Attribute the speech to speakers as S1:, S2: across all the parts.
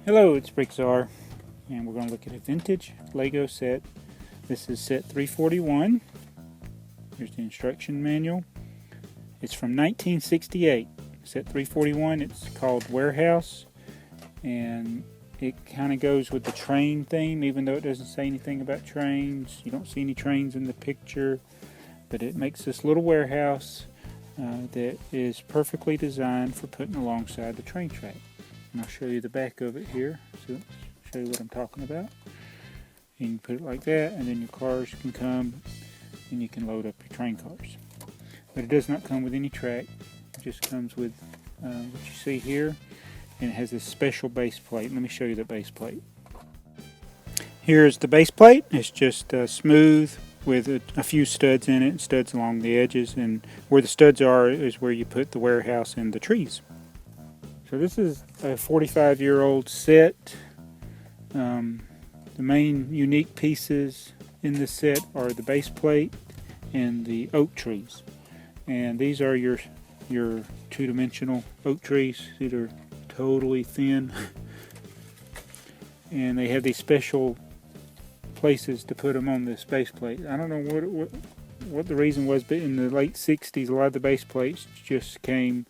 S1: Hello, it's BrickTsar, and we're going to look at a vintage LEGO set. This is set 341. Here's the instruction manual. It's from 1968. Set 341, it's called Warehouse, and it kind of goes with the train theme, even though it doesn't say anything about trains. You don't see any trains in the picture, but it makes this little warehouse that is perfectly designed for putting alongside the train track. And I'll show you the back of it here, so show you what I'm talking about. And you can put it like that, and then your cars can come and you can load up your train cars. But it does not come with any track. It just comes with what you see here, and it has this special base plate. Let me show you the base plate. Here's the base plate. It's just smooth with a few studs in it, studs along the edges, and where the studs are is where you put the warehouse and the trees. So this is a 45-year-old set. The main unique pieces in this set are the base plate and the oak trees. And these are your two-dimensional oak trees. These are totally thin. And they have these special places to put them on this base plate. I don't know what the reason was, but in the late 60s, a lot of the base plates just came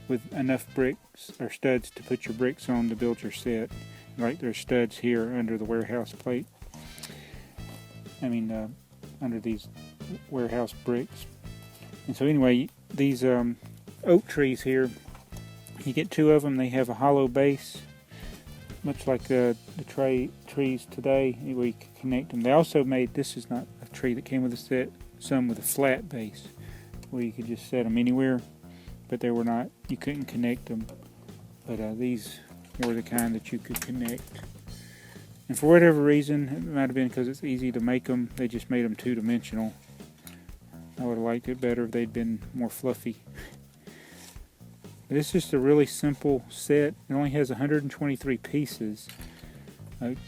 S1: with enough bricks or studs to put your bricks on to build your set. Right, there's studs here under the warehouse plate. Under these warehouse bricks. And so anyway, these oak trees here, you get two of them. They have a hollow base, much like the trees today, where you can connect them. They also made, this is not a tree that came with a set, some with a flat base, where you could just set them anywhere. But they were not, you couldn't connect them. But these were the kind that you could connect. And for whatever reason, it might have been because it's easy to make them, they just made them two-dimensional. I would have liked it better if they'd been more fluffy. But it's just a really simple set. It only has 123 pieces.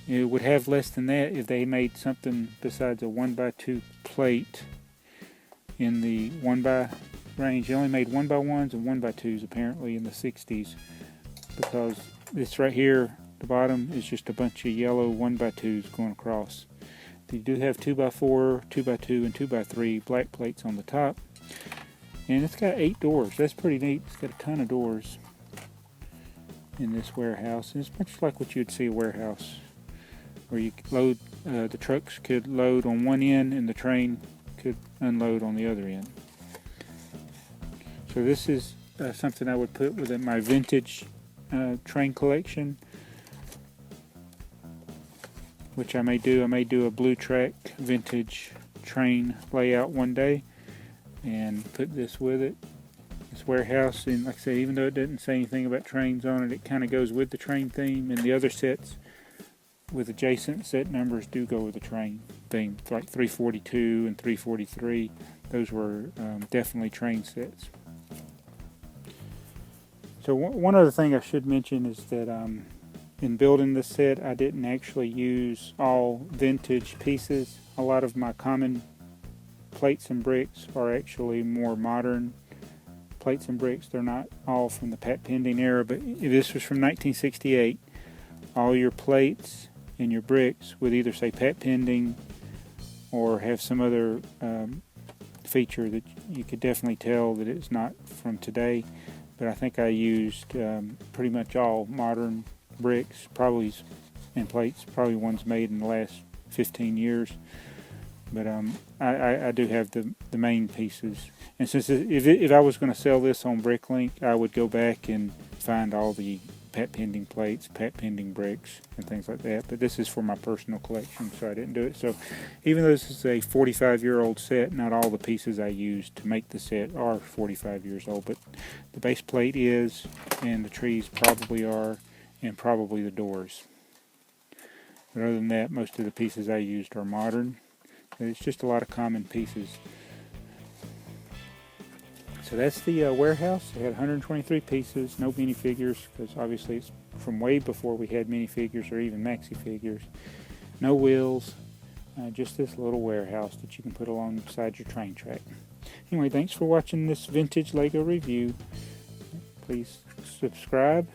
S1: It would have less than that if they made something besides a 1x2 plate in the 1x range. They only made 1x1s and 1x2s apparently in the 60s, because this right here, the bottom, is just a bunch of yellow 1x2s going across. You do have 2x4, 2x2, and 2x3 black plates on the top. And it's got 8 doors. That's pretty neat. It's got a ton of doors in this warehouse. And it's much like what you'd see a warehouse, where you could load, the trucks could load on one end and the train could unload on the other end. So this is something I would put within my vintage train collection, which I may do. I may do a blue track vintage train layout one day and put this with it. This warehouse, and like I say, even though it doesn't say anything about trains on it, it kind of goes with the train theme, and the other sets with adjacent set numbers do go with the train theme, like 342 and 343. Those were definitely train sets. So one other thing I should mention is that in building this set, I didn't actually use all vintage pieces. A lot of my common plates and bricks are actually more modern plates and bricks. They're not all from the Pat Pending era, but this was from 1968. All your plates and your bricks would either say Pat Pending or have some other feature that you could definitely tell that it's not from today. But I think I used pretty much all modern bricks, probably, and plates, probably ones made in the last 15 years. But I do have the main pieces. And since if I was going to sell this on Bricklink, I would go back and find all the Pat Pending plates, Pat Pending bricks, and things like that. But this is for my personal collection, so I didn't do it. So even though this is a 45-year-old set, not all the pieces I used to make the set are 45 years old. But the base plate is, and the trees probably are, and probably the doors. But other than that, most of the pieces I used are modern. It's just a lot of common pieces. So that's the warehouse. It had 123 pieces, no minifigures, because obviously it's from way before we had minifigures or even maxi figures. No wheels, just this little warehouse that you can put alongside your train track. Anyway, thanks for watching this vintage LEGO review. Please subscribe,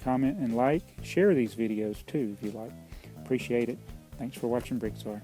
S1: comment, and like. Share these videos too if you like. Appreciate it. Thanks for watching BrickTsar.